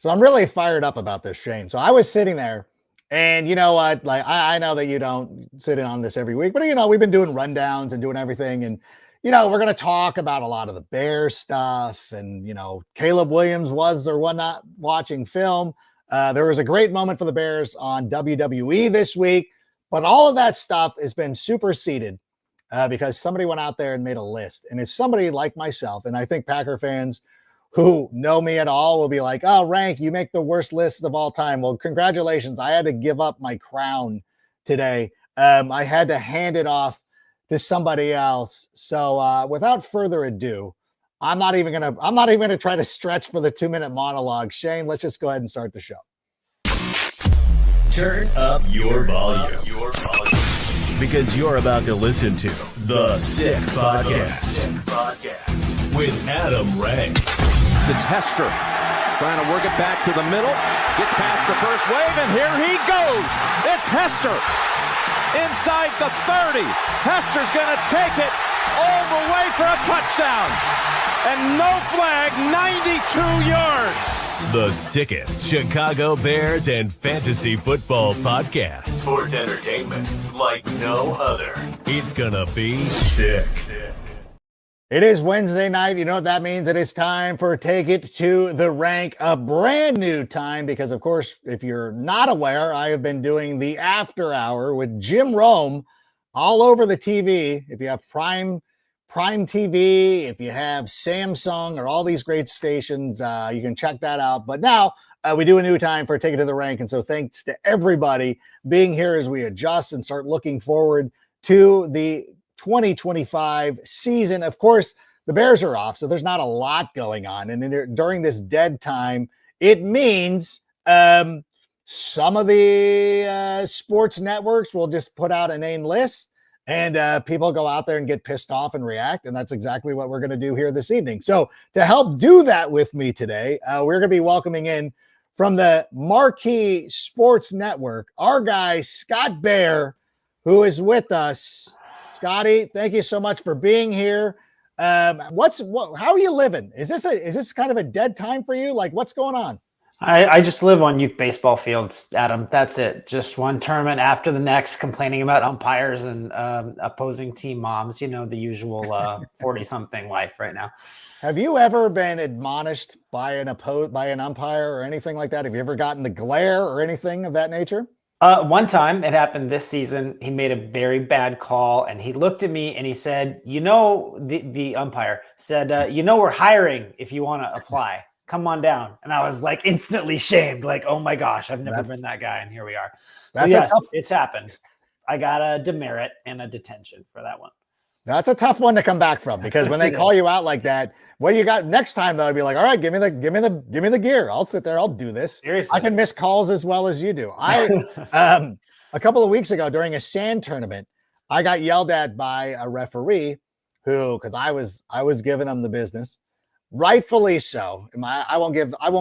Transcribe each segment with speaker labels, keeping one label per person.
Speaker 1: So I'm really fired up about this, Shane. So I was sitting there, and you know what? Like I know that you don't sit in on this every week, but we've been doing rundowns and doing everything, and we're going to talk about a lot of the Bears stuff, and Caleb Williams was or was not watching film. There was a great moment for the Bears on WWE this week, but all of that stuff has been superseded because somebody went out there and made a list, and it's somebody like myself, and I think Packer fans who know me at all will be like, oh, Rank, you make the worst list of all time. Well, congratulations. I had to give up my crown today. I had to hand it off to somebody else. So without further ado, I'm not even gonna try to stretch for the 2-minute monologue. Shane, let's just go ahead and start the show.
Speaker 2: Turn up your volume. Because you're about to listen to The Sick Podcast with Adam Rank.
Speaker 3: It's Hester trying to work it back to the middle. Gets past the first wave, and here he goes. It's Hester inside the 30. Hester's going to take it all the way for a touchdown. And no flag, 92 yards.
Speaker 2: The sickest Chicago Bears and fantasy football podcast. Sports entertainment like no other. It's going to be sick.
Speaker 1: It is Wednesday night. You know what that means? It is time for Take It to the Rank, a brand new time because, of course, if you're not aware, I have been doing the After Hour with Jim Rome all over the TV. If you have Prime TV, if you have Samsung or all these great stations, you can check that out. But now we do a new time for Take It to the Rank. And so thanks to everybody being here as we adjust and start looking forward to the 2025 season. Of course, the Bears are off, so there's not a lot going on. And during this dead time, it means some of the sports networks will just put out a name list and people go out there and get pissed off and react. And that's exactly what we're going to do here this evening. So to help do that with me today, we're going to be welcoming in from the Marquee Sports Network, our guy, Scott Bair, who is with us. Scotty, thank you so much for being here. How are you living? Is this kind of a dead time for you? Like, what's going on?
Speaker 4: I just live on youth baseball fields, Adam. That's it. Just one tournament after the next, complaining about umpires and opposing team moms. You know, the usual 40-something life right now.
Speaker 1: Have you ever been admonished by an umpire or anything like that? Have you ever gotten the glare or anything of that nature?
Speaker 4: One time, it happened this season. He made a very bad call, and he looked at me and he said, the umpire said, we're hiring if you want to apply. Come on down. And I was like instantly shamed, like, oh my gosh, I've never been that guy, and here we are. So yes, it's happened. I got a demerit and a detention for that one.
Speaker 1: That's a tough one to come back from, because when they call you out like that, what you got next time though, I'd be like, all right, give me the gear. I'll sit there. I'll do this.
Speaker 4: Seriously.
Speaker 1: I can miss calls as well as you do. A couple of weeks ago during a sand tournament, I got yelled at by a referee because I was giving him the business, rightfully so. I won't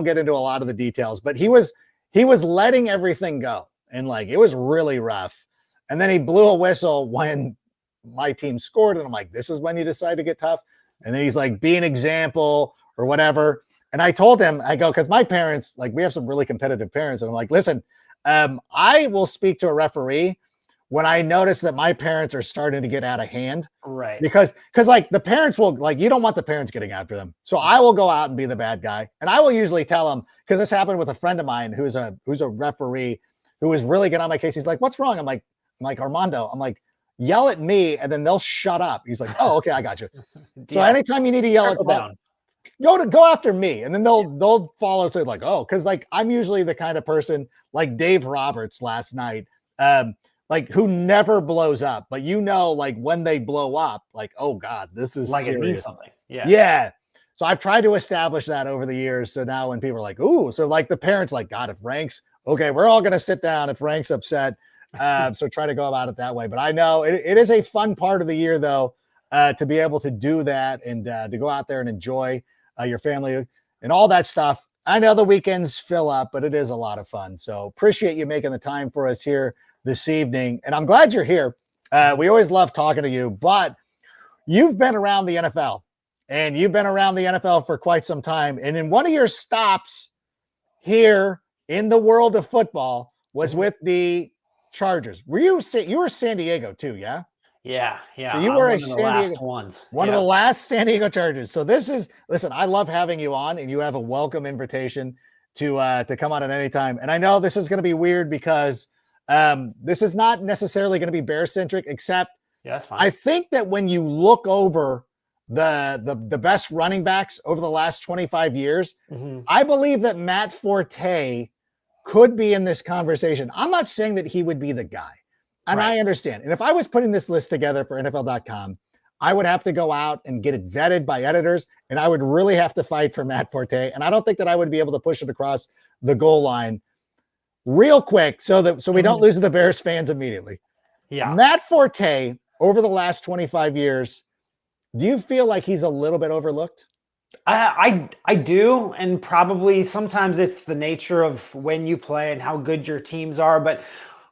Speaker 1: get into a lot of the details, but he was letting everything go, and like it was really rough. And then he blew a whistle when my team scored, and I'm like, this is when you decide to get tough. And then he's like, be an example or whatever. And I told him, I go, because my parents, like, we have some really competitive parents, and I'm like, listen, I will speak to a referee when I notice that my parents are starting to get out of hand.
Speaker 4: Right.
Speaker 1: Because like the parents will, like, you don't want the parents getting after them. So I will go out and be the bad guy. And I will usually tell them, because this happened with a friend of mine who's a referee who was really getting on my case. He's like, what's wrong? I'm like, Armando, I'm like, yell at me and then they'll shut up. He's like, oh, okay, I got you. So anytime you need to yell at them, go after me, and then they'll follow. So like, oh, because like I'm usually the kind of person like Dave Roberts last night, like who never blows up, but like when they blow up, like, oh God, this is
Speaker 4: like
Speaker 1: serious.
Speaker 4: It means something.
Speaker 1: Yeah. So I've tried to establish that over the years. So now when people are like, ooh, so like the parents like, God, if Rank's okay, we're all gonna sit down if Rank's upset. So try to go about it that way. But I know it is a fun part of the year, though, to be able to do that and to go out there and enjoy your family and all that stuff. I know the weekends fill up, but it is a lot of fun. So appreciate you making the time for us here this evening. And I'm glad you're here. We always love talking to you, but you've been around the NFL, and you've been around the NFL for quite some time. And in one of your stops here in the world of football was with the Chargers. You were San Diego too, yeah?
Speaker 4: Yeah.
Speaker 1: So you
Speaker 4: I'm
Speaker 1: were
Speaker 4: one
Speaker 1: a
Speaker 4: of the
Speaker 1: San
Speaker 4: last
Speaker 1: Diego
Speaker 4: ones.
Speaker 1: one of the last San Diego Chargers. So listen, I love having you on, and you have a welcome invitation to come on at any time. And I know this is going to be weird because this is not necessarily going to be Bear centric, except
Speaker 4: that's fine.
Speaker 1: I think that when you look over the best running backs over the last 25 years, I believe that Matt Forte could be in this conversation. I'm not saying that he would be the guy. And I understand. And if I was putting this list together for NFL.com, I would have to go out and get it vetted by editors, and I would really have to fight for Matt Forte. And I don't think that I would be able to push it across the goal line real quick so we don't lose the Bears fans immediately.
Speaker 4: Yeah.
Speaker 1: Matt Forte, over the last 25 years, do you feel like he's a little bit overlooked?
Speaker 4: I do, and probably sometimes it's the nature of when you play and how good your teams are, but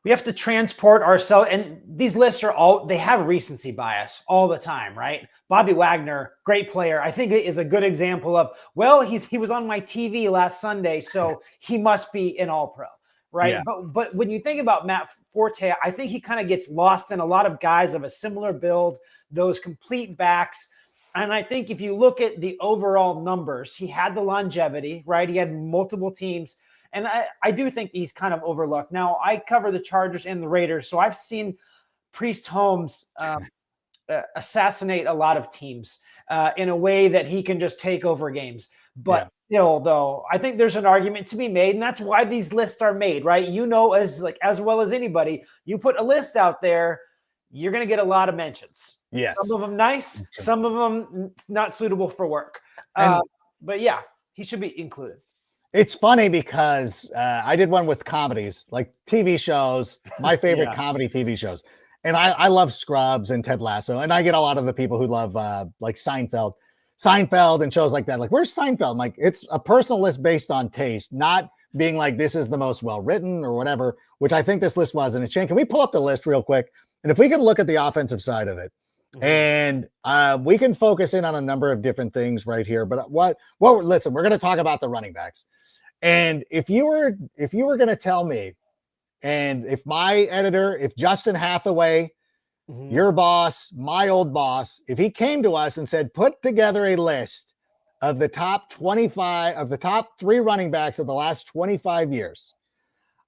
Speaker 4: we have to transport ourselves, and these lists they have recency bias all the time, right? Bobby Wagner, great player. I think it is a good example of, well, he was on my TV last Sunday, so he must be an all-pro, right?
Speaker 1: Yeah.
Speaker 4: But when you think about Matt Forte, I think he kind of gets lost in a lot of guys of a similar build, those complete backs. And I think if you look at the overall numbers, he had the longevity, right? He had multiple teams. And I do think he's kind of overlooked. Now, I cover the Chargers and the Raiders, so I've seen Priest Holmes assassinate a lot of teams in a way that he can just take over games. But still, though, I think there's an argument to be made, and that's why these lists are made, right? You know, as well as anybody, you put a list out there, you're going to get a lot of mentions.
Speaker 1: Yes.
Speaker 4: Some of them nice, some of them not suitable for work. But yeah, he should be included.
Speaker 1: It's funny because I did one with comedies, like TV shows, my favorite comedy TV shows. And I love Scrubs and Ted Lasso. And I get a lot of the people who love like Seinfeld and shows like that. Like, where's Seinfeld? I'm like, it's a personal list based on taste, not being like, this is the most well-written or whatever, which I think this list was. And Shane, can we pull up the list real quick? And if we can look at the offensive side of it, and we can focus in on a number of different things right here. But listen, we're going to talk about the running backs. And if you were going to tell me, and if my editor, if Justin Hathaway, your boss, my old boss, if he came to us and said, put together a list of the top 3 running backs of the last 25 years,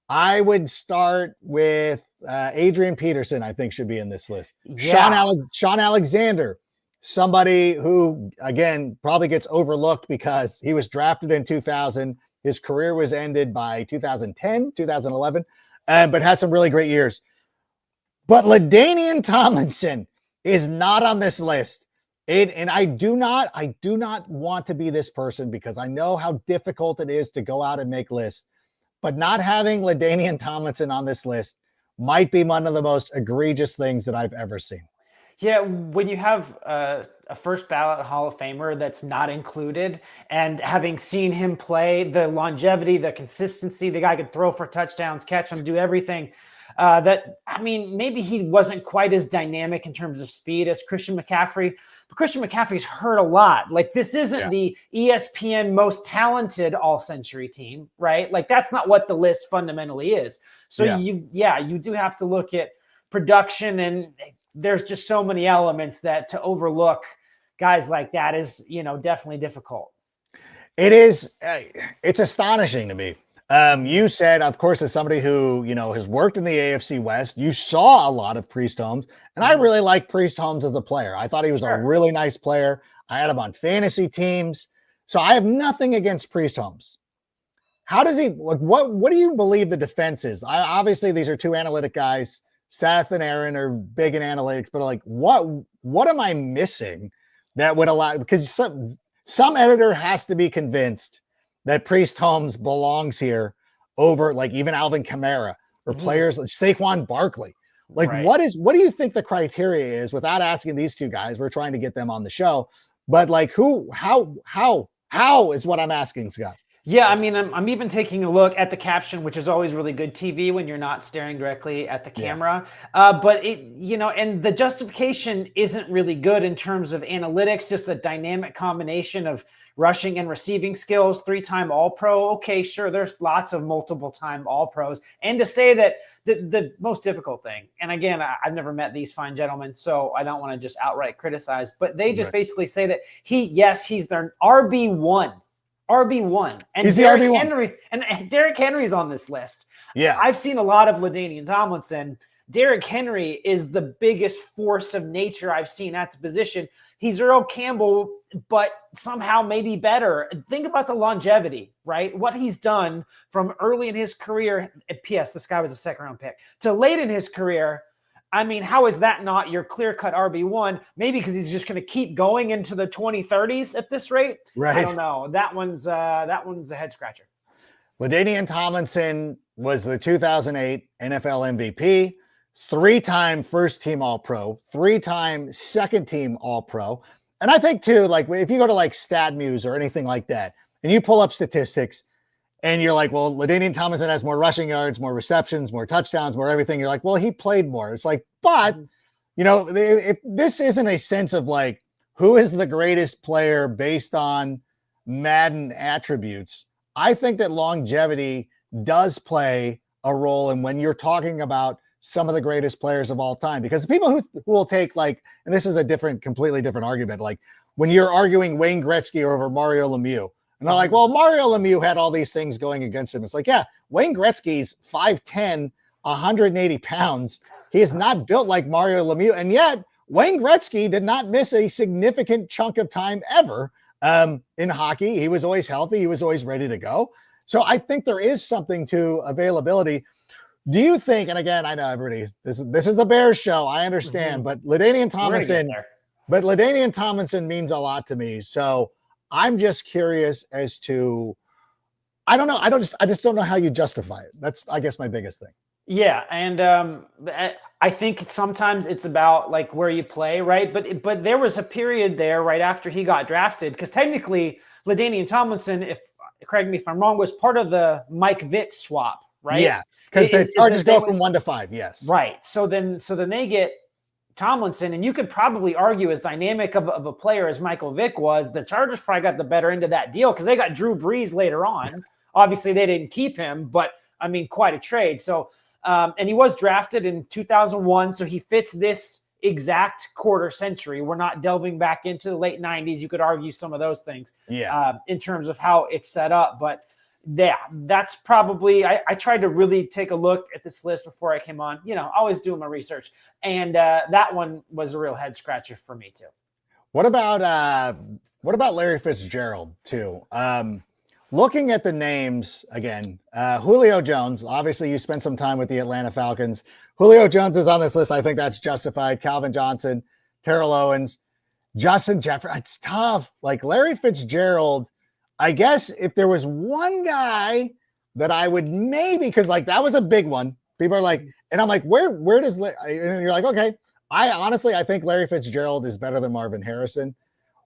Speaker 1: I would start with Adrian Peterson. I think should be in this list.
Speaker 4: Yeah.
Speaker 1: Sean Alexander, somebody who, again, probably gets overlooked because he was drafted in 2000. His career was ended by 2010, 2011, but had some really great years. But LaDainian Tomlinson is not on this list. And I do not want to be this person because I know how difficult it is to go out and make lists. But not having LaDainian Tomlinson on this list might be one of the most egregious things that I've ever seen.
Speaker 4: Yeah, when you have a first ballot Hall of Famer that's not included, and having seen him play, the longevity, the consistency, the guy could throw for touchdowns, catch them, do everything. Maybe he wasn't quite as dynamic in terms of speed as Christian McCaffrey, but Christian McCaffrey's hurt a lot. Like, this isn't the ESPN most talented all-century team, right? Like, that's not what the list fundamentally is. So you do have to look at production, and there's just so many elements that to overlook guys like that is, definitely difficult.
Speaker 1: It is. It's astonishing to me. You said, of course, as somebody who, has worked in the AFC West, you saw a lot of Priest Holmes, and I really like Priest Holmes as a player. I thought he was a really nice player. I had him on fantasy teams. So I have nothing against Priest Holmes. How does he, what do you believe the defense is? Obviously, these are two analytic guys. Seth and Aaron are big in analytics, but what am I missing that would allow, because some editor has to be convinced that Priest Holmes belongs here over like even Alvin Kamara or players like Saquon Barkley. Like, what do you think the criteria is, without asking these two guys? We're trying to get them on the show, but like how is what I'm asking, Scott.
Speaker 4: Yeah, I'm even taking a look at the caption, which is always really good TV when you're not staring directly at the camera. But it, and the justification isn't really good in terms of analytics, just a dynamic combination of rushing and receiving skills, 3-time All-Pro. Okay, sure, there's lots of multiple-time All-Pros. And to say that the most difficult thing, and again, I've never met these fine gentlemen, so I don't want to just outright criticize, but they just basically say that he's their RB1. And
Speaker 1: he's
Speaker 4: Derrick
Speaker 1: the RB1.
Speaker 4: Henry, and Derrick Henry's on this list.
Speaker 1: Yeah.
Speaker 4: I've seen a lot of LaDainian Tomlinson. Derrick Henry is the biggest force of nature I've seen at the position. He's Earl Campbell, but somehow maybe better. Think about the longevity, right? What he's done from early in his career. P.S. This guy was a second-round pick to late in his career. I mean, how is that not your clear-cut RB1? Maybe because he's just going to keep going into the 2030s at this rate.
Speaker 1: Right.
Speaker 4: I don't know. That one's a head-scratcher.
Speaker 1: LaDainian Tomlinson was the 2008 NFL MVP, 3-time first-team All-Pro, 3-time second-team All-Pro. And I think, too, like if you go to like StatMuse or anything like that, and you pull up statistics, and you're like, well, LaDainian Tomlinson has more rushing yards, more receptions, more touchdowns, more everything. You're like, well, he played more. It's like, but, you know, if this isn't a sense of like, who is the greatest player based on Madden attributes, I think that longevity does play a role in when you're talking about some of the greatest players of all time. Because the people who will take like, and this is a completely different argument, like when you're arguing Wayne Gretzky over Mario Lemieux, and they're like, well, Mario Lemieux had all these things going against him. It's like, yeah, Wayne Gretzky's 5'10", 180 pounds. He is not built like Mario Lemieux. And yet Wayne Gretzky did not miss a significant chunk of time ever in hockey. He was always healthy. He was always ready to go. So I think there is something to availability. Do you think, and again, I know everybody, this is a Bears show, I understand, but LaDainian Tomlinson means a lot to me. So I'm just curious as to, I don't know. I just don't know how you justify it. That's, I guess, my biggest thing.
Speaker 4: Yeah. And I think sometimes it's about like where you play, right? But there was a period there right after he got drafted, because technically LaDainian Tomlinson, correct me if I'm wrong, was part of the Mike Vick swap, right?
Speaker 1: Yeah. Because the Chargers go from 1 to 5. Yes.
Speaker 4: Right. So then they get Tomlinson, and you could probably argue as dynamic of a player as Michael Vick was, the Chargers probably got the better end of that deal because they got Drew Brees later on. Obviously, they didn't keep him, but I mean, quite a trade. So, and he was drafted in 2001, so he fits this exact quarter century. We're not delving back into the late 90s. You could argue some of those things in terms of how it's set up, but yeah, that's probably, I tried to really take a look at this list before I came on, always doing my research. And that one was a real head scratcher for me too.
Speaker 1: What about Larry Fitzgerald too? Looking at the names again, Julio Jones, obviously you spent some time with the Atlanta Falcons. Julio Jones is on this list. I think that's justified. Calvin Johnson, Terrell Owens, Justin Jefferson. It's tough. Like Larry Fitzgerald, I guess if there was one guy that I would maybe, because like that was a big one. People are like, and I'm like, where does, and you're like, okay, I think Larry Fitzgerald is better than Marvin Harrison.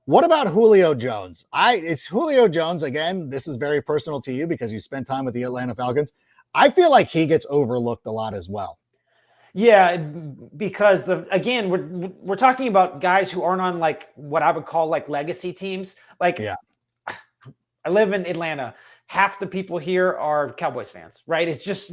Speaker 1: What about Julio Jones? It's Julio Jones. Again, this is very personal to you because you spent time with the Atlanta Falcons. I feel like he gets overlooked a lot as well.
Speaker 4: Yeah, because we're talking about guys who aren't on like what I would call like legacy teams. Like, yeah. I live in Atlanta. Half the people here are Cowboys fans, right? It's just,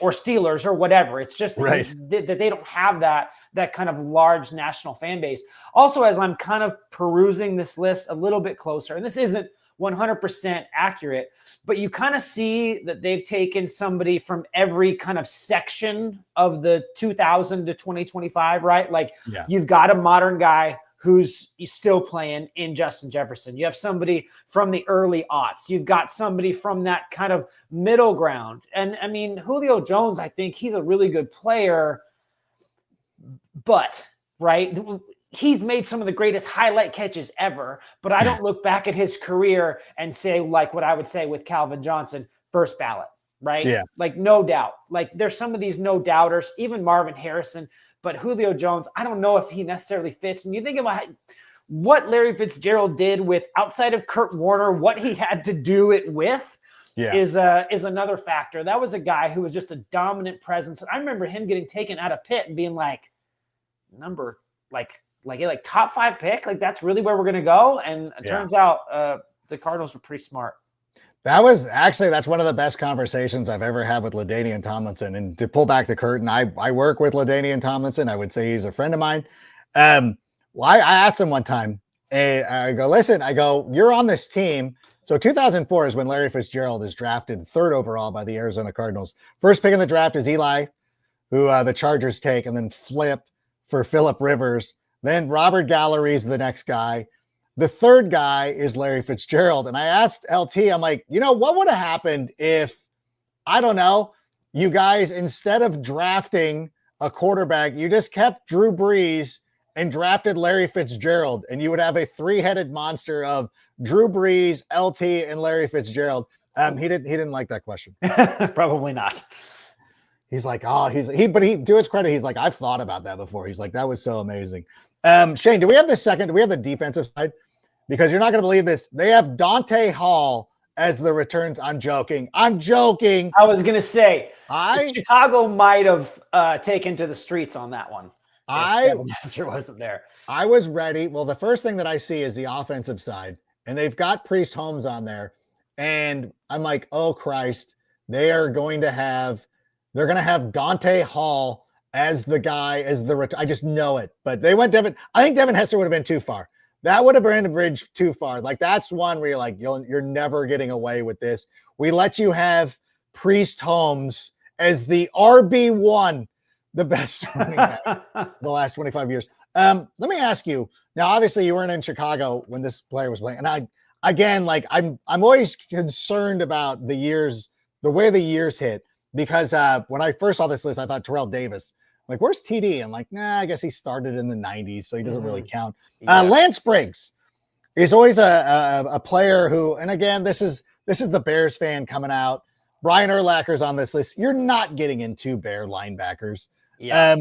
Speaker 4: or Steelers or whatever. It's just that they don't have that kind of large national fan base. Also, as I'm kind of perusing this list a little bit closer, and this isn't 100% accurate, but you kind of see that they've taken somebody from every kind of section of the 2000 to 2025, right? Like you've got a modern guy who's still playing in Justin Jefferson. You have somebody from the early aughts. You've got somebody from that kind of middle ground. And I mean, Julio Jones, I think he's a really good player, but right, he's made some of the greatest highlight catches ever, but I don't look back at his career and say like what I would say with Calvin Johnson, first ballot, right? Yeah. Like no doubt. Like there's some of these no doubters, even Marvin Harrison, but Julio Jones, I don't know if he necessarily fits. And you think about what Larry Fitzgerald did with outside of Kurt Warner, what he had to do it with is another factor. That was a guy who was just a dominant presence. And I remember him getting taken out of Pitt and being like top 5 pick. Like that's really where we're going to go. And it turns out the Cardinals were pretty smart.
Speaker 1: That's one of the best conversations I've ever had with LaDainian Tomlinson. And to pull back the curtain, I work with LaDainian Tomlinson. I would say he's a friend of mine. Well, I asked him one time, I go, listen, you're on this team. So 2004 is when Larry Fitzgerald is drafted 3rd overall by the Arizona Cardinals. First pick in the draft is Eli, who the Chargers take, and then flip for Phillip Rivers. Then Robert Gallery's the next guy. The 3rd guy is Larry Fitzgerald. And I asked LT, I'm like, what would have happened if, I don't know, you guys, instead of drafting a quarterback, you just kept Drew Brees and drafted Larry Fitzgerald, and you would have a 3-headed monster of Drew Brees, LT, and Larry Fitzgerald. He didn't like that question.
Speaker 4: Probably not.
Speaker 1: He's like, but to his credit, he's like, I've thought about that before. He's like, that was so amazing. Shane, do we have the defensive side? Because you're not going to believe this. They have Dante Hall as the returns. I'm joking. I
Speaker 4: was going to say, Chicago might have taken to the streets on that one. Hester wasn't there.
Speaker 1: I was ready. Well, the first thing that I see is the offensive side, and they've got Priest Holmes on there. And I'm like, oh Christ, they're going to have Dante Hall as the guy, I just know it. But they went I think Devin Hester would have been too far. That would have been a bridge too far. Like, that's one where you're like, you're never getting away with this. We let you have Priest Holmes as the RB1, the best running back the last 25 years. Let me ask you, now, obviously you weren't in Chicago when this player was playing. And I'm always concerned about the way the years hit, because when I first saw this list, I thought Terrell Davis. Like, where's TD? I'm like, nah, I guess he started in the 90s, so he doesn't really count.
Speaker 4: Yeah.
Speaker 1: Lance Briggs is always a player who, and again, this is the Bears fan coming out. Brian Urlacher's on this list. You're not getting into Bear linebackers.
Speaker 4: Yeah.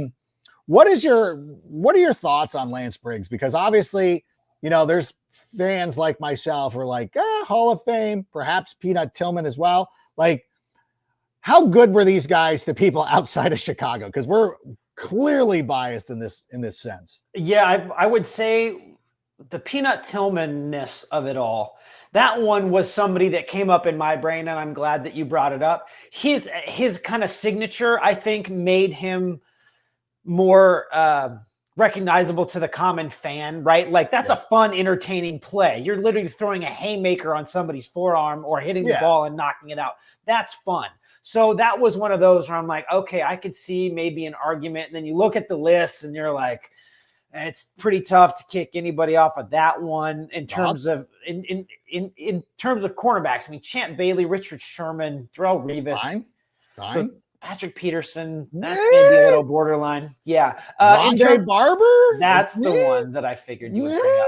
Speaker 1: What are your thoughts on Lance Briggs? Because obviously, there's fans like myself who are like, Hall of Fame, perhaps Peanut Tillman as well. Like, how good were these guys to people outside of Chicago? Because we're clearly biased in this sense.
Speaker 4: Yeah, I would say the Peanut Tillman-ness of it all. That one was somebody that came up in my brain, and I'm glad that you brought it up. His kind of signature, I think, made him more recognizable to the common fan, right? Like, that's a fun, entertaining play. You're literally throwing a haymaker on somebody's forearm or hitting the ball and knocking it out. That's fun. So that was one of those where I'm like, okay, I could see maybe an argument. And then you look at the list and you're like, it's pretty tough to kick anybody off of that one in terms of in terms of cornerbacks. I mean, Champ Bailey, Richard Sherman, Darrelle Revis, Patrick Peterson, that's maybe a little borderline. Yeah.
Speaker 1: Rondé Barber?
Speaker 4: That's the one that I figured you would bring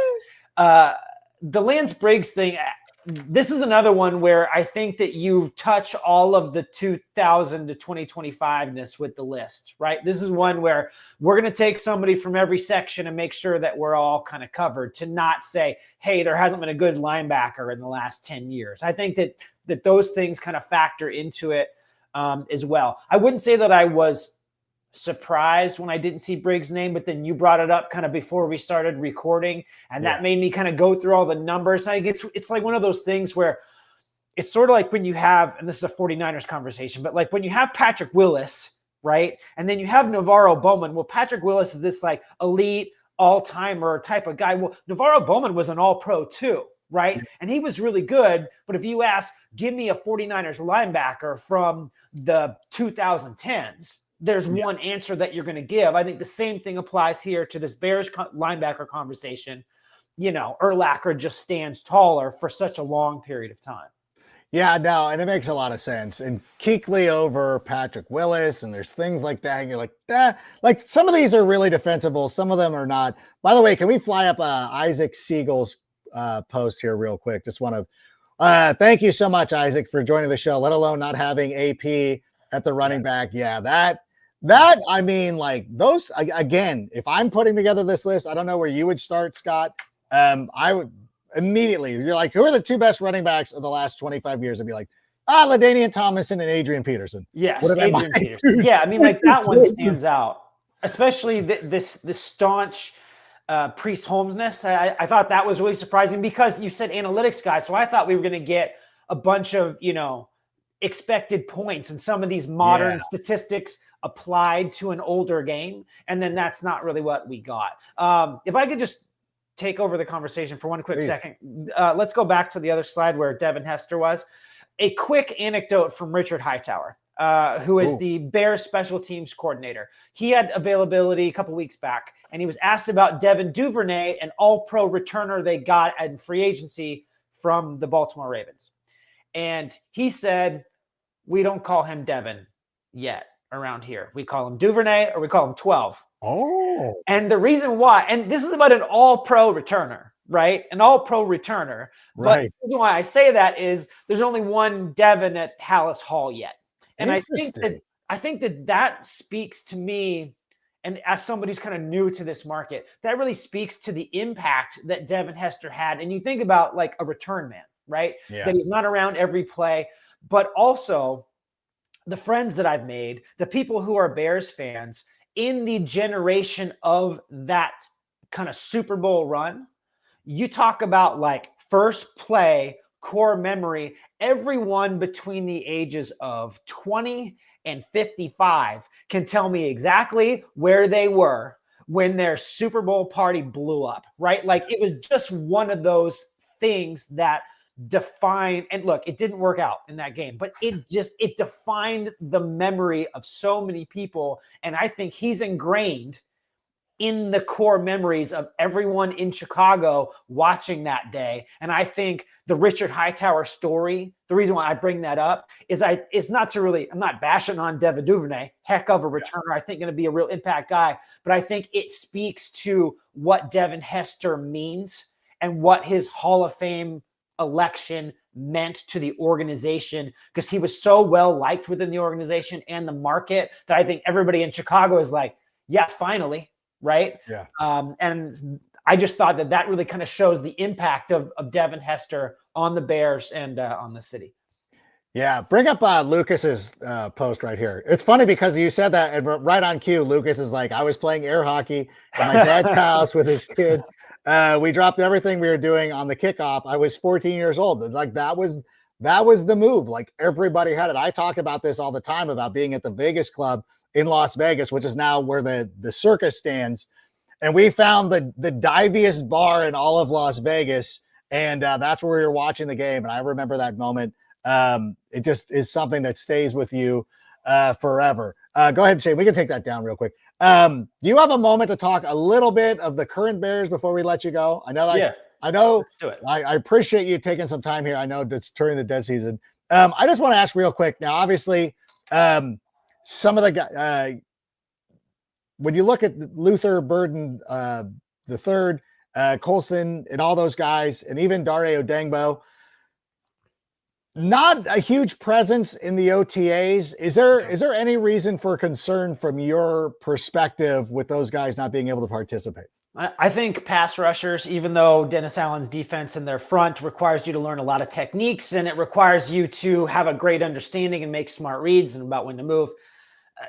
Speaker 4: up. The Lance Briggs thing, this is another one where I think that you touch all of the 2000 to 2025-ness with the list, right? This is one where we're going to take somebody from every section and make sure that we're all kind of covered, to not say, hey, there hasn't been a good linebacker in the last 10 years. I think that those things kind of factor into it as well. I wouldn't say that I was surprised when I didn't see Briggs' name, but then you brought it up kind of before we started recording, and that made me kind of go through all the numbers. I think it's like one of those things where it's sort of like when you have, and this is a 49ers conversation, but like when you have Patrick Willis, right? And then you have Navarro Bowman. Well, Patrick Willis is this like elite all-timer type of guy. Well, Navarro Bowman was an all-pro too, right? And he was really good. But if you ask, give me a 49ers linebacker from the 2010s, there's one answer that you're going to give. I think the same thing applies here to this Bears linebacker conversation. Urlacher just stands taller for such a long period of time.
Speaker 1: Yeah, no, and it makes a lot of sense. And Kuechly over Patrick Willis, and there's things like that. And you're like, like some of these are really defensible. Some of them are not. By the way, can we fly up Isaac Siegel's post here real quick? Just want to thank you so much, Isaac, for joining the show, let alone not having AP at the running back. Yeah, that I mean, like those, again, if I'm putting together this list, I don't know where you would start, Scott. I would immediately, you're like, who are the two best running backs of the last 25 years? I'd be like, LaDainian Tomlinson and Adrian Peterson.
Speaker 4: Yes, Adrian Peterson. Yeah, I mean, like that one stands out, especially this staunch Priest Holmesness. I thought that was really surprising because you said analytics guy. So I thought we were going to get a bunch of, expected points and some of these modern statistics applied to an older game. And then that's not really what we got. If I could just take over the conversation for one quick second. Let's go back to the other slide where Devin Hester was. A quick anecdote from Richard Hightower, who is the Bears special teams coordinator. He had availability a couple weeks back, and he was asked about Devin Duvernay, an all-pro returner they got in free agency from the Baltimore Ravens. And he said, we don't call him Devin yet around here. We call him Duvernay or we call him 12.
Speaker 1: Oh.
Speaker 4: And the reason why, and this is about an all-pro returner, right? An all-pro returner. But the reason why I say that is there's only one Devin at Hallis Hall yet. And I think that speaks to me, and as somebody who's kind of new to this market, that really speaks to the impact that Devin Hester had. And you think about like a return man, right?
Speaker 1: Yeah.
Speaker 4: That he's not around every play, but also the friends that I've made, the people who are Bears fans in the generation of that kind of Super Bowl run. You talk about like first play, core memory, everyone between the ages of 20 and 55 can tell me exactly where they were when their Super Bowl party blew up, right? Like it was just one of those things that defined, and look, it didn't work out in that game, but it defined the memory of so many people. And I think he's ingrained in the core memories of everyone in Chicago watching that day. And I think the Richard Hightower story, the reason why I bring that up is it's not to really, I'm not bashing on Devin Duvernay, heck of a returner. I think going to be a real impact guy, but I think it speaks to what Devin Hester means and what his Hall of Fame election meant to the organization, because he was so well liked within the organization and the market that I think everybody in Chicago is like, yeah, finally. Right.
Speaker 1: Yeah.
Speaker 4: And I just thought that really kind of shows the impact of Devin Hester on the Bears and on the city.
Speaker 1: Yeah. Bring up Lucas's post right here. It's funny because you said that, and right on cue, Lucas is like, I was playing air hockey at my dad's house with his kid. We dropped everything we were doing on the kickoff. I was 14 years old. Like that was the move. Like everybody had it. I talk about this all the time about being at the Vegas Club in Las Vegas, which is now where the circus stands. And we found the diviest bar in all of Las Vegas. And that's where we were watching the game. And I remember that moment. It just is something that stays with you forever. Go ahead, Shane. We can take that down real quick. Do you have a moment to talk a little bit of the current Bears before we let you go? I know that. I know. I appreciate you taking some time here. I know it's during the dead season. I just want to ask real quick. Now, obviously, some of the guys, when you look at Luther Burden, the third, Colson, and all those guys, and even Dare Odengbo, not a huge presence in the OTAs. Is there any reason for concern from your perspective with those guys not being able to participate?
Speaker 4: I think pass rushers, even though Dennis Allen's defense in their front requires you to learn a lot of techniques and it requires you to have a great understanding and make smart reads and about when to move.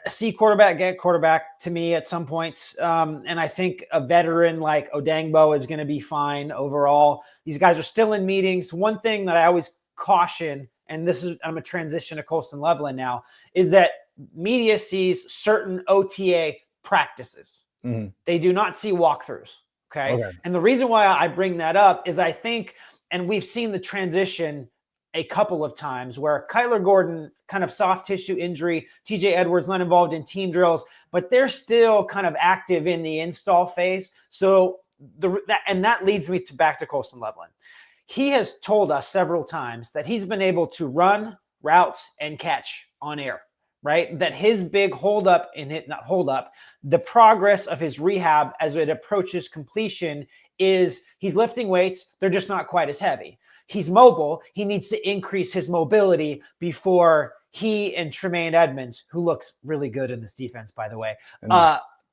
Speaker 4: See quarterback, get quarterback to me at some points. And I think a veteran like Odengbo is going to be fine overall. These guys are still in meetings. One thing that I always caution, and I'm a transition to Colston Loveland now, is that media sees certain OTA practices. Mm-hmm. They do not see walkthroughs. Okay. And the reason why I bring that up is I think, and we've seen the transition a couple of times where Kyler Gordon, kind of soft tissue injury, TJ Edwards not involved in team drills, but they're still kind of active in the install phase. So that leads me back to Colston Loveland. He has told us several times that he's been able to run routes and catch on air, right? That his big the progress of his rehab as it approaches completion is he's lifting weights. They're just not quite as heavy. He's mobile. He needs to increase his mobility before he and Tremaine Edmonds, who looks really good in this defense, by the way,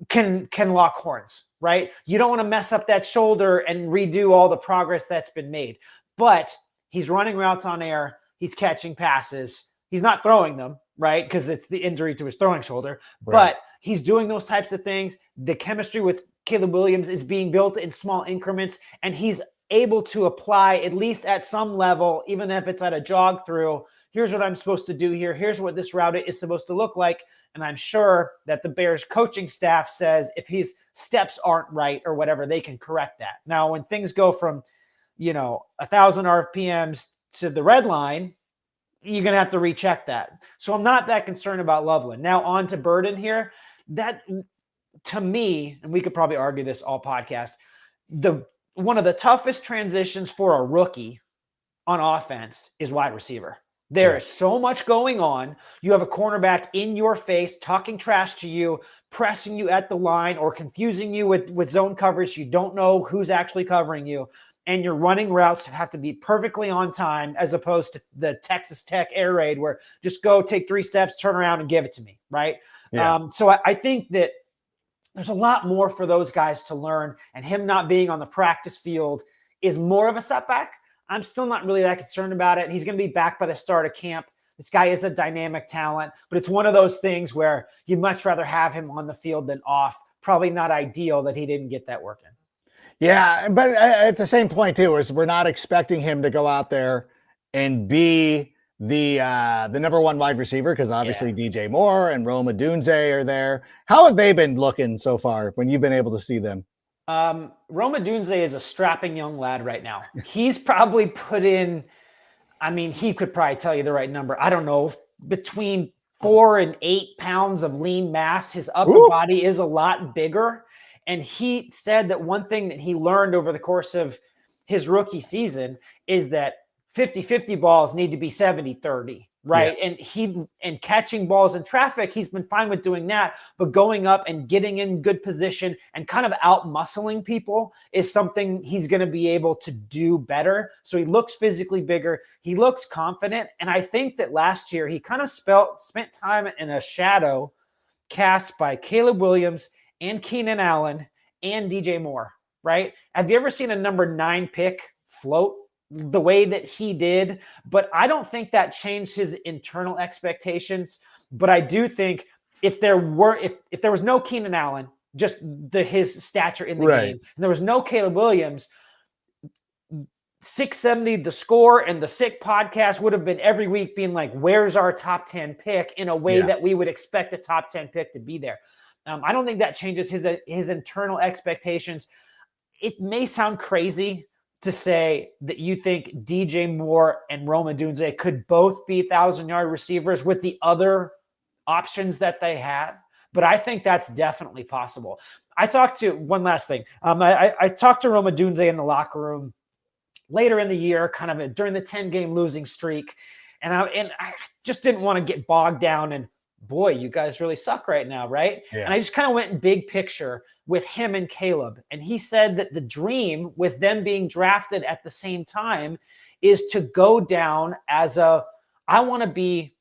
Speaker 4: can lock horns, right? You don't want to mess up that shoulder and redo all the progress that's been made. But he's running routes on air. He's catching passes. He's not throwing them, right? Because it's the injury to his throwing shoulder. Right. But he's doing those types of things. The chemistry with Caleb Williams is being built in small increments, and he's able to apply, at least at some level, even if it's at a jog through, here's what I'm supposed to do here. Here's what this route is supposed to look like. And I'm sure that the Bears coaching staff says if his steps aren't right or whatever, they can correct that. Now, when things go from, 1,000 RPMs to the red line, you're going to have to recheck that. So I'm not that concerned about Loveland. Now on to Burden here. That, to me, and we could probably argue this all podcast, one of the toughest transitions for a rookie on offense is wide receiver. There is so much going on. You have a cornerback in your face, talking trash to you, pressing you at the line, or confusing you with zone coverage. You don't know who's actually covering you. And your running routes have to be perfectly on time, as opposed to the Texas Tech air raid where just go take 3 steps, turn around and give it to me, right? Yeah. So I think that there's a lot more for those guys to learn, and him not being on the practice field is more of a setback. I'm still not really that concerned about it. He's going to be back by the start of camp. This guy is a dynamic talent, but it's one of those things where you'd much rather have him on the field than off. Probably not ideal that he didn't get that work in.
Speaker 1: Yeah, but at the same point too, is we're not expecting him to go out there and be the number 1 wide receiver, because obviously DJ Moore and Rome Odunze are there. How have they been looking so far when you've been able to see them?
Speaker 4: Rome Odunze is a strapping young lad right now. He's probably put in, he could probably tell you the right number. I don't know, between 4 and 8 pounds of lean mass. His upper body is a lot bigger. And he said that one thing that he learned over the course of his rookie season is that 50-50 balls need to be 70-30, right? Yeah. And catching balls in traffic, he's been fine with doing that, but going up and getting in good position and kind of out-muscling people is something he's going to be able to do better. So he looks physically bigger. He looks confident. And I think that last year he kind of spent time in a shadow cast by Caleb Williams and Keenan Allen and DJ Moore, right? Have you ever seen a number 9 pick float the way that he did? But I don't think that changed his internal expectations. But I do think if there was no Keenan Allen, just his stature in the game, and there was no Caleb Williams, 670 the score and the Sick podcast would have been every week being like, where's our top 10 pick, in a way that we would expect a top 10 pick to be there. I don't think that changes his internal expectations. It may sound crazy to say that you think DJ Moore and Rome Odunze could both be 1,000-yard receivers with the other options that they have, but I think that's definitely possible. One last thing. I talked to Rome Odunze in the locker room later in the year, kind of during the 10-game losing streak, and I just didn't want to get bogged down and, boy, you guys really suck right now, right? Yeah. And I just kind of went in big picture with him and Caleb. And he said that the dream with them being drafted at the same time is to go down as I want to be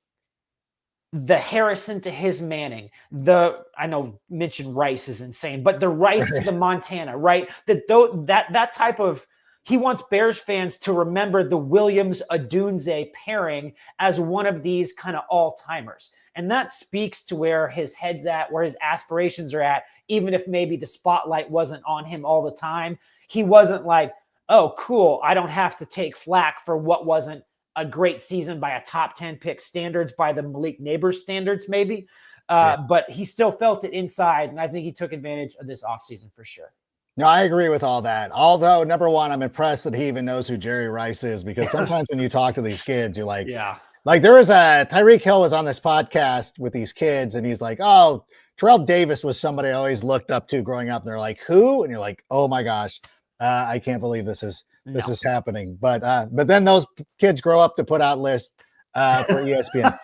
Speaker 4: the Harrison to his Manning. I know mention Rice is insane, but the Rice to the Montana, right? That type of, he wants Bears fans to remember the Williams-Odunze pairing as one of these kind of all-timers. And that speaks to where his head's at, where his aspirations are at, even if maybe the spotlight wasn't on him all the time. He wasn't like, oh, cool, I don't have to take flack for what wasn't a great season by a top 10 pick standards, by the Malik Neighbors standards maybe. But he still felt it inside, and I think he took advantage of this offseason for sure.
Speaker 1: No, I agree with all that. Although, number one, I'm impressed that he even knows who Jerry Rice is, because sometimes when you talk to these kids, you're like, like there was Tyreek Hill was on this podcast with these kids, and he's like, oh, Terrell Davis was somebody I always looked up to growing up. And they're like, who? And you're like, oh my gosh, I can't believe this is happening. But then those kids grow up to put out lists for ESPN.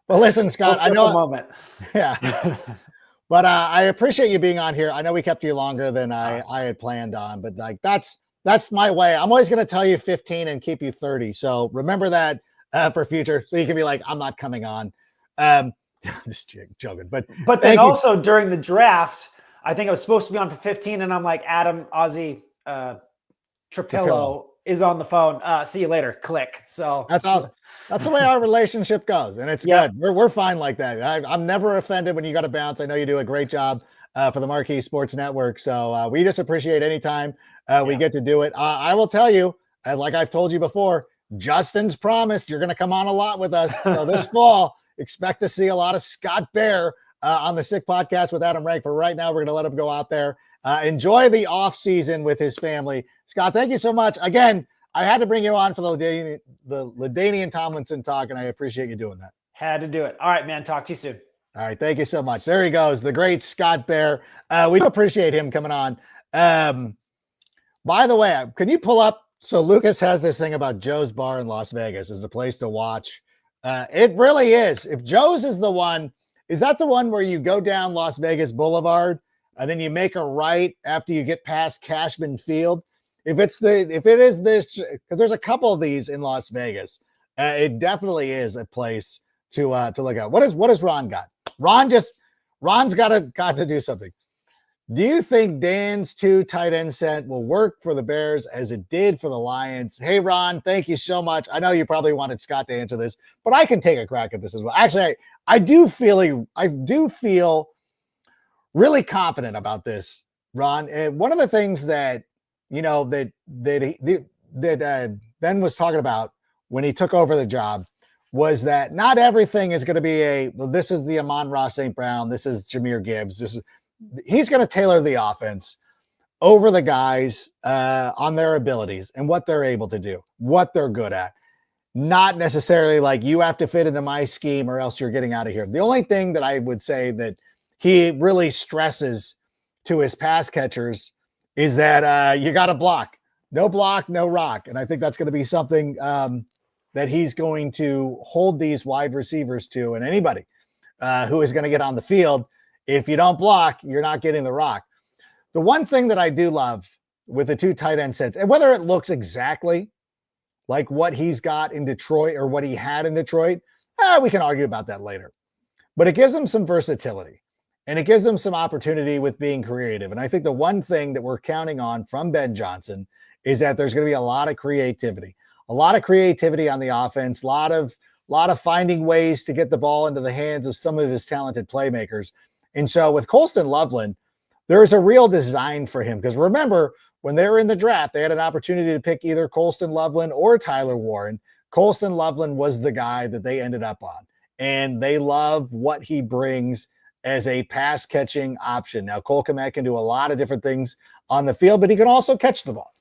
Speaker 1: Well, listen, Scott, I know.
Speaker 4: Moment.
Speaker 1: Yeah. But I appreciate you being on here. I know we kept you longer than I had planned on, but like that's my way. I'm always going to tell you 15 and keep you 30. So remember that for future. So you can be like, I'm not coming on. I'm just joking. But
Speaker 4: then also during the draft, I think I was supposed to be on for 15, and I'm like, Adam, Ozzy, Trapillo is on the phone. See you later. Click. So
Speaker 1: that's all. That's the way our relationship goes, and it's good. We're fine like that. I'm never offended when you got to bounce. I know you do a great job for the Marquee Sports Network. So we just appreciate any time we get to do it. I will tell you, like I've told you before, Justin's promised you're going to come on a lot with us. So this fall, expect to see a lot of Scott Bair on the Sick Podcast with Adam Rank. For right now, we're going to let him go out there, enjoy the off season with his family. Scott, thank you so much. Again, I had to bring you on for the LaDainian Tomlinson talk, and I appreciate you doing that.
Speaker 4: Had to do it. All right, man. Talk to you soon.
Speaker 1: All right. Thank you so much. There he goes. The great Scott Bair. We appreciate him coming on. By the way, can you pull up? So Lucas has this thing about Joe's Bar in Las Vegas as a place to watch. It really is. If Joe's is the one, is that the one where you go down Las Vegas Boulevard and then you make a right after you get past Cashman Field? If it is this, because there's a couple of these in Las Vegas, it definitely is a place to look at. What has Ron got? Ron's got to do something. Do you think Dan's 2 tight end set will work for the Bears as it did for the Lions? Hey, Ron, thank you so much. I know you probably wanted Scott to answer this, but I can take a crack at this as well. Actually, I do feel really confident about this, Ron. And one of the things that Ben was talking about when he took over the job was that not everything is going to be this is the Amon-Ra St. Brown, this is Jahmyr Gibbs, he's going to tailor the offense over the guys on their abilities and what they're able to do, what they're good at. Not necessarily like you have to fit into my scheme or else you're getting out of here. The only thing that I would say that he really stresses to his pass catchers is that you got to block, no rock. And I think that's going to be something that he's going to hold these wide receivers to, and anybody who is going to get on the field. If you don't block, you're not getting the rock. The one thing that I do love with the 2 tight end sets, and whether it looks exactly like what he's got in Detroit or what he had in Detroit, we can argue about that later. But it gives them some versatility, and it gives them some opportunity with being creative. And I think the one thing that we're counting on from Ben Johnson is that there's going to be a lot of creativity on the offense, a lot of finding ways to get the ball into the hands of some of his talented playmakers. And so with Colston Loveland, there's a real design for him. Because remember, when they were in the draft, they had an opportunity to pick either Colston Loveland or Tyler Warren. Colston Loveland was the guy that they ended up on. And they love what he brings as a pass-catching option. Now, Cole Kmet can do a lot of different things on the field, but he can also catch the ball.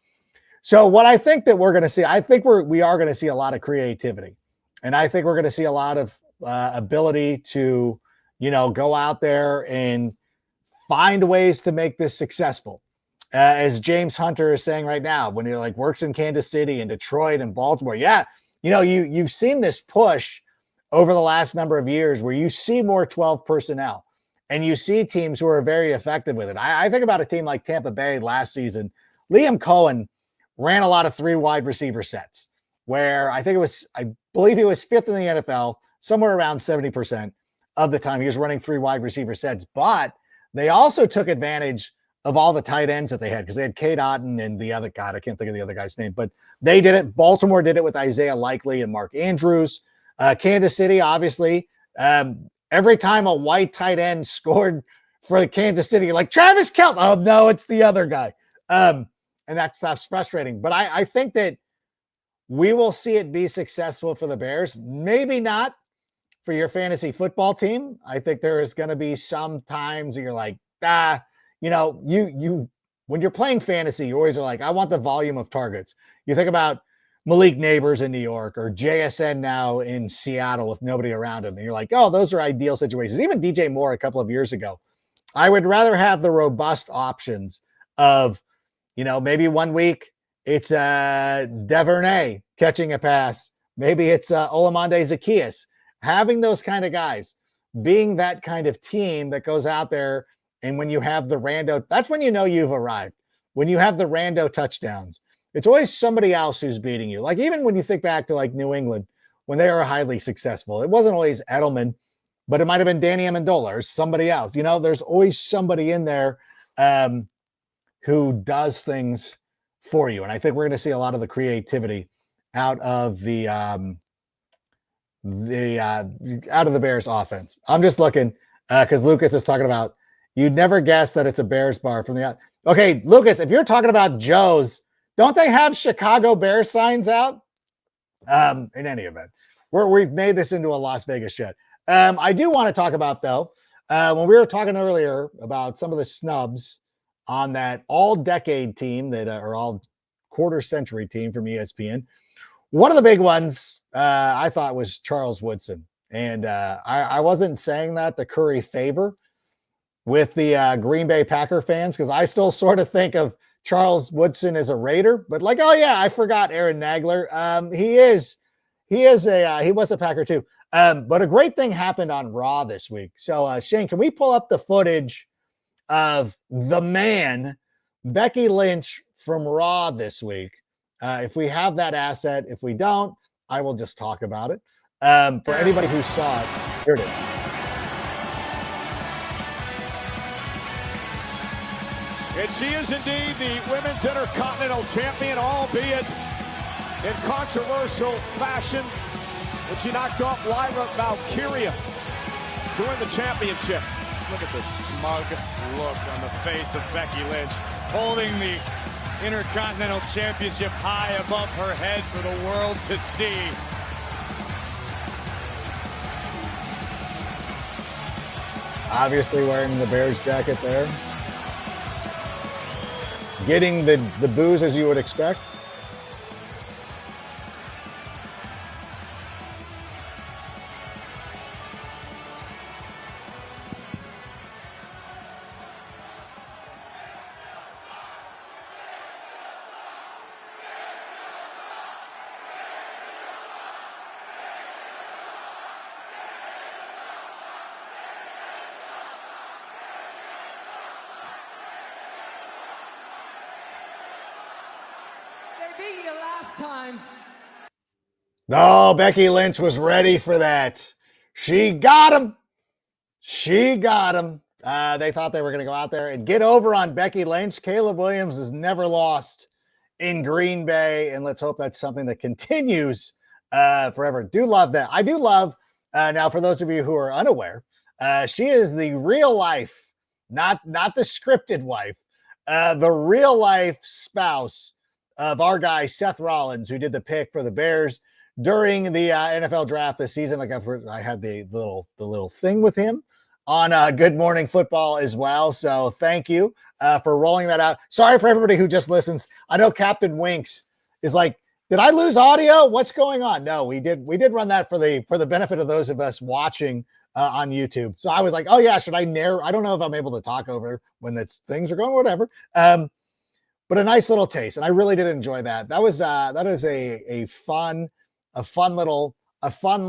Speaker 1: So what I think that we're going to see, I think we are going to see a lot of creativity. And I think we're going to see a lot of ability to go out there and find ways to make this successful. As James Hunter is saying right now, when he works in Kansas City and Detroit and Baltimore. Yeah. You've seen this push over the last number of years where you see more 12 personnel and you see teams who are very effective with it. I think about a team like Tampa Bay last season. Liam Cohen ran a lot of 3 wide receiver sets where I believe he was 5th in the NFL, somewhere around 70% of the time he was running 3 wide receiver sets. But they also took advantage of all the tight ends that they had because they had Cade Otton and the other guy. I can't think of the other guy's name, but they did it. Baltimore did it with Isaiah Likely and Mark Andrews. Kansas City, obviously, every time a white tight end scored for Kansas City, you're like, Travis Kelce. Oh, no, it's the other guy. And that stuff's frustrating. But I think that we will see it be successful for the Bears. Maybe not for your fantasy football team. I think there is going to be some times you're like, you when you're playing fantasy, you always are like, I want the volume of targets. You think about Malik Neighbors in New York or JSN now in Seattle with nobody around him. And you're like, oh, those are ideal situations. Even DJ Moore a couple of years ago. I would rather have the robust options of, maybe one week it's Devernay catching a pass. Maybe it's Olamide Zaccheaus. Having those kind of guys, being that kind of team that goes out there, and when you have the rando, that's when you've arrived. When you have the rando touchdowns, it's always somebody else who's beating you. Like even when you think back to New England, when they were highly successful, it wasn't always Edelman, but it might have been Danny Amendola or somebody else. There's always somebody in there who does things for you. And I think we're going to see a lot of the creativity out of the Bears offense. I'm just looking because Lucas is talking about You'd never guess that it's a Bears bar from the out. Okay, Lucas, if you're talking about Joe's, don't they have Chicago Bears signs out? In any event, we've made this into a Las Vegas shit. I do want to talk about, though, when we were talking earlier about some of the snubs on that all-decade team that or all-quarter-century team from ESPN. One of the big ones I thought was Charles Woodson. And I wasn't saying that to curry favor with the Green Bay Packer fans, because I still sort of think of Charles Woodson as a Raider, but like, oh yeah, I forgot Aaron Nagler. He was a Packer too. But a great thing happened on Raw this week. So Shane, can we pull up the footage of the man, Becky Lynch from Raw this week? If we have that asset, if we don't, I will just talk about it. For anybody who saw it, here it is.
Speaker 3: And she is indeed the Women's Intercontinental Champion, albeit in controversial fashion when she knocked off Lyra Valkyria to win the championship.
Speaker 5: Look at the smug look on the face of Becky Lynch, holding the Intercontinental Championship high above her head for the world to see.
Speaker 1: Obviously wearing the Bears jacket there. Getting the boos as you would expect. No, Becky Lynch was ready for that. She got him. She got him. They thought they were going to go out there and get over on Becky Lynch. Caleb Williams has never lost in Green Bay, and let's hope that's something that continues forever. Do love that. I do love, now for those of you who are unaware, she is the real life, not the scripted wife, the real life spouse of our guy Seth Rollins, who did the pick for the Bears during the NFL draft this season. Like I had the little thing with him on Good Morning Football as well. So thank you for rolling that out. Sorry for everybody who just listens. I know Captain Winks is like, did I lose audio? What's going on? No, we did run that for the benefit of those of us watching on YouTube. So I was like, oh yeah, should I narrate? I don't know if I'm able to talk over when things are going, whatever. But a nice little taste, and I really did enjoy that. That is a fun little aside.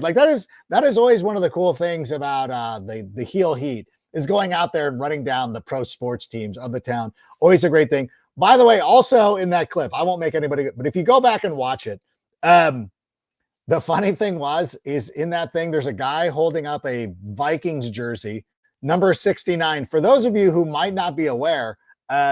Speaker 1: Like that is always one of the cool things about the heel heat is going out there and running down the pro sports teams of the town. Always a great thing. By the way, also in that clip, I won't make anybody, but if you go back and watch it, the funny thing is in that thing, there's a guy holding up a Vikings jersey, number 69. For those of you who might not be aware,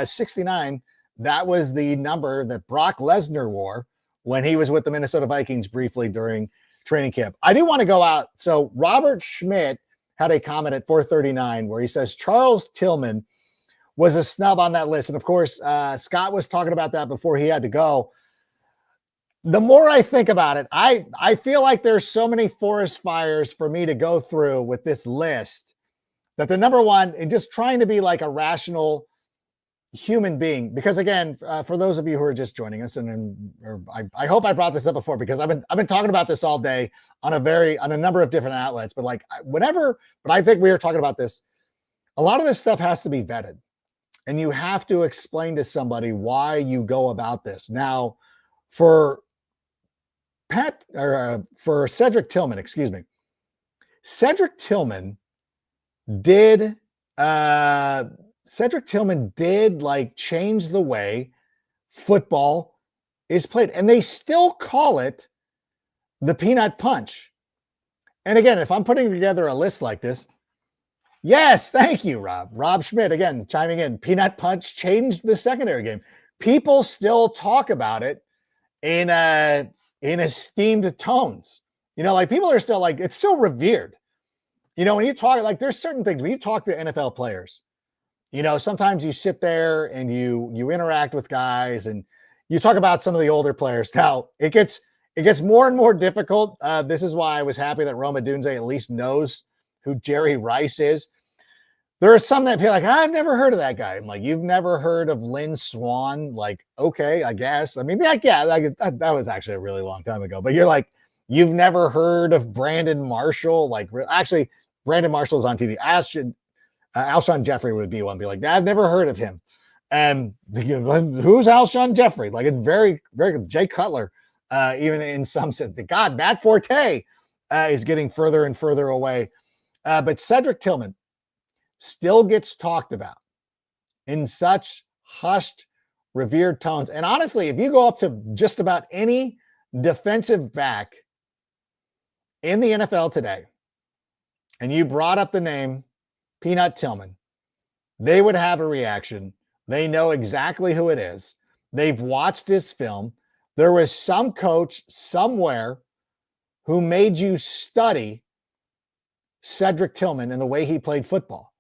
Speaker 1: 69, that was the number that Brock Lesnar wore when he was with the Minnesota Vikings briefly during training camp. I do want to go out. So Robert Schmidt had a comment at 439 where he says Charles Tillman was a snub on that list. And of course, Scott was talking about that before he had to go. The more I think about it, I feel like there's so many forest fires for me to go through with this list that the number one, and just trying to be like a rational human being, because again, for those of you who are just joining us, I hope I brought this up before, because I've been talking about this all day on a number of different outlets, but like but I think we are talking about this. A lot of this stuff has to be vetted, and you have to explain to somebody why you go about this. Now, for Cedric Tillman, Cedric Tillman did like change the way football is played, and they still call it the peanut punch. And again, if I'm putting together a list like this, yes, thank you, Rob Schmidt, again, chiming in, peanut punch changed the secondary game. People still talk about it in esteemed tones. You know, like people are still like, it's still revered. when you talk, like there's certain things when you talk to NFL players, sometimes you sit there and you interact with guys and you talk about some of the older players. Now it gets more and more difficult. This is why I was happy that Odunze at least knows who Jerry Rice is. There are some that feel like, I've never heard of that guy. I'm like, you've never heard of Lynn Swann? Like, okay, I guess. I mean, that was actually a really long time ago. But you're like, you've never heard of Brandon Marshall? Like, actually, Brandon Marshall's on TV. Alshon Jeffrey would be one. Be like, I've never heard of him. And who's Alshon Jeffrey? Like, it's very, very good. Jay Cutler, even in some sense. God, Matt Forte is getting further and further away. But Cedric Tillman still gets talked about in such hushed, revered tones. And honestly, if you go up to just about any defensive back in the NFL today, and you brought up the name Peanut Tillman, they would have a reaction. They know exactly who it is. They've watched his film. There was some coach somewhere who made you study Cedric Tillman and the way he played football,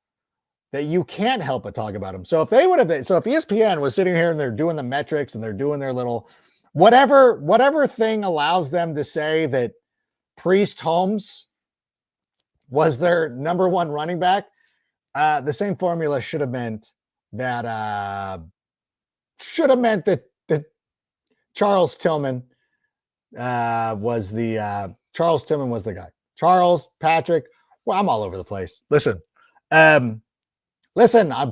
Speaker 1: that you can't help but talk about him. So if ESPN was sitting here and they're doing the metrics and they're doing their little whatever thing allows them to say that Priest Holmes was their number one running back, the same formula should have meant that Charles Tillman was the guy. Charles, Patrick. Well, I'm all over the place. Listen, I'm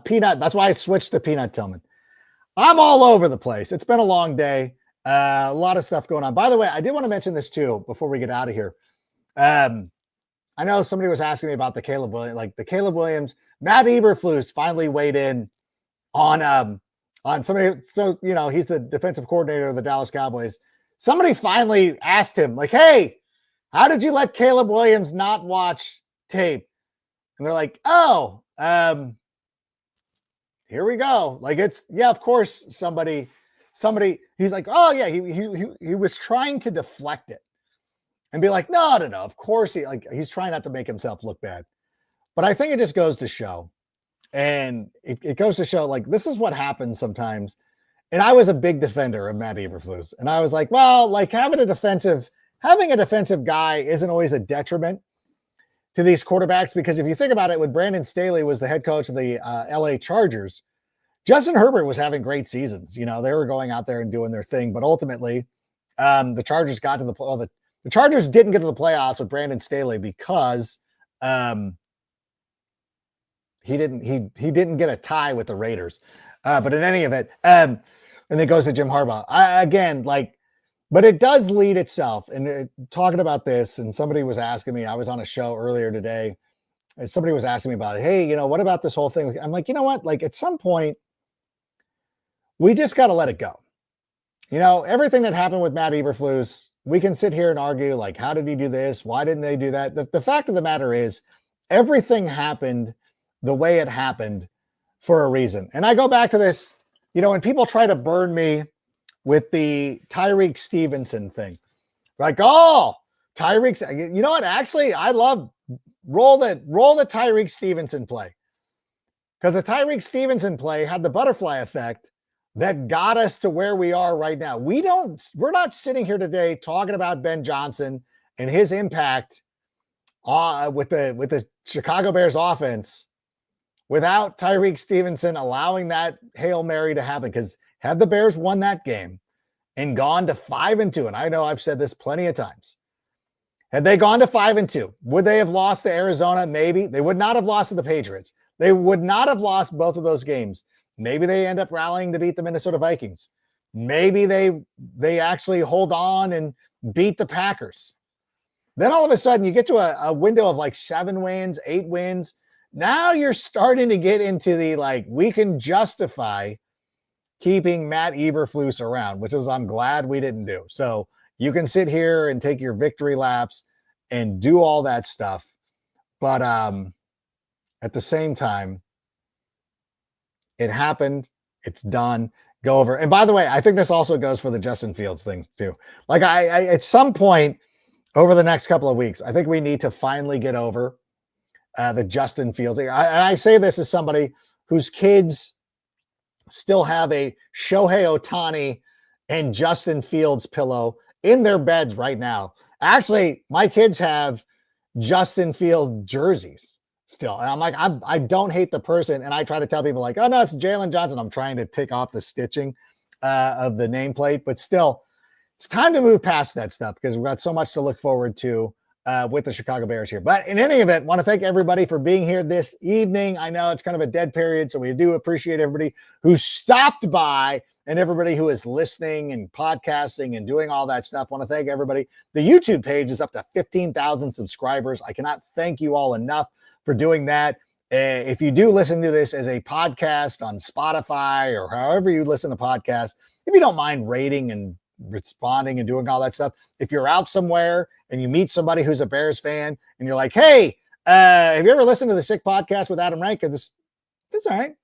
Speaker 1: Peanut. That's why I switched to Peanut Tillman. I'm all over the place. It's been a long day. A lot of stuff going on. By the way, I did want to mention this too before we get out of here. I know somebody was asking me about the Caleb Williams. Matt Eberflus finally weighed in on somebody. So, he's the defensive coordinator of the Dallas Cowboys. Somebody finally asked him, like, hey, how did you let Caleb Williams not watch tape? And they're like, oh, here we go. Like, of course, somebody, he's like, oh yeah, he was trying to deflect it and be like, no, of course he's trying not to make himself look bad. But I think it just goes to show, and it goes to show, like, this is what happens sometimes. And I was a big defender of Matt Eberflus, and I was like, well, like having a defensive guy isn't always a detriment to these quarterbacks, because if you think about it, when Brandon Staley was the head coach of the LA Chargers, Justin Herbert was having great seasons. They were going out there and doing their thing, but ultimately the Chargers got to the Chargers didn't get to the playoffs with Brandon Staley because he didn't get a tie with the Raiders. But in any event, and it goes to Jim Harbaugh but it does lead itself. And talking about this, and somebody was asking me, I was on a show earlier today, and somebody was asking me about it. Hey, what about this whole thing? I'm like, you know what? Like, at some point, we just got to let it go. Everything that happened with Matt Eberflus, we can sit here and argue, like, how did he do this? Why didn't they do that? The fact of the matter is, everything happened the way it happened for a reason. And I go back to this, when people try to burn me with the Tyreek Stevenson thing, like, oh, Tyreek, you know what? Actually, I love roll the Tyreek Stevenson play, because the Tyreek Stevenson play had the butterfly effect that got us to where we are right now. We're not sitting here today talking about Ben Johnson and his impact with the Chicago Bears offense without Tyreek Stevenson allowing that Hail Mary to happen. Because had the Bears won that game and gone to 5-2, and I know I've said this plenty of times, had they gone to 5-2, would they have lost to Arizona? Maybe. They would not have lost to the Patriots. They would not have lost both of those games. Maybe they end up rallying to beat the Minnesota Vikings. Maybe they actually hold on and beat the Packers. Then all of a sudden you get to a window of like 7 wins, 8 wins. Now you're starting to get into the, like, we can justify keeping Matt Eberflus around, which is, I'm glad we didn't do. So you can sit here and take your victory laps and do all that stuff. But at the same time, it happened. It's done. Go over. And by the way, I think this also goes for the Justin Fields things too. Like, I at some point over the next couple of weeks, I think we need to finally get over the Justin Fields. I say this as somebody whose kids still have a Shohei Ohtani and Justin Fields pillow in their beds right now. Actually, my kids have Justin Field jerseys still. And I'm like, I don't hate the person. And I try to tell people like, oh no, it's Jalen Johnson. I'm trying to take off the stitching of the nameplate, but still it's time to move past that stuff because we've got so much to look forward to with the Chicago Bears here. But in any event, want to thank everybody for being here this evening. I know it's kind of a dead period, so we do appreciate everybody who stopped by and everybody who is listening and podcasting and doing all that stuff. Want to thank everybody. The YouTube page is up to 15,000 subscribers. I cannot thank you all enough for doing that. If you do listen to this as a podcast on Spotify or however you listen to podcasts, if you don't mind rating and responding and doing all that stuff, if you're out somewhere and you meet somebody who's a Bears fan and you're like, hey, have you ever listened to the Sick Podcast with Adam Rank? This all right.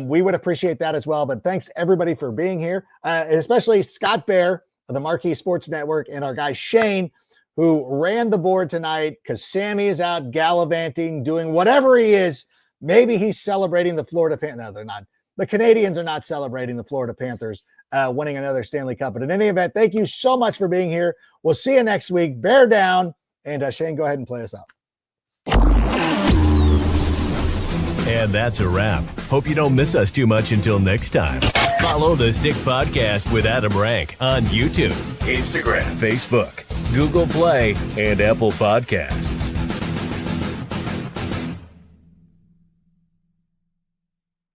Speaker 1: We would appreciate that as well. But thanks everybody for being here, especially Scott Bair of the Marquee Sports Network and our guy Shane, who ran the board tonight because Sammy is out gallivanting, doing whatever he is. Maybe he's celebrating the Florida Panthers. No, they're not. The Canadians are not celebrating the Florida Panthers winning another Stanley Cup. But in any event, thank you so much for being here. We'll see you next week. Bear down. And Shane, go ahead and play us out.
Speaker 2: And that's a wrap. Hope you don't miss us too much until next time. Follow the Sick Podcast with Adam Rank on YouTube, Instagram, Facebook, Google Play, and Apple Podcasts.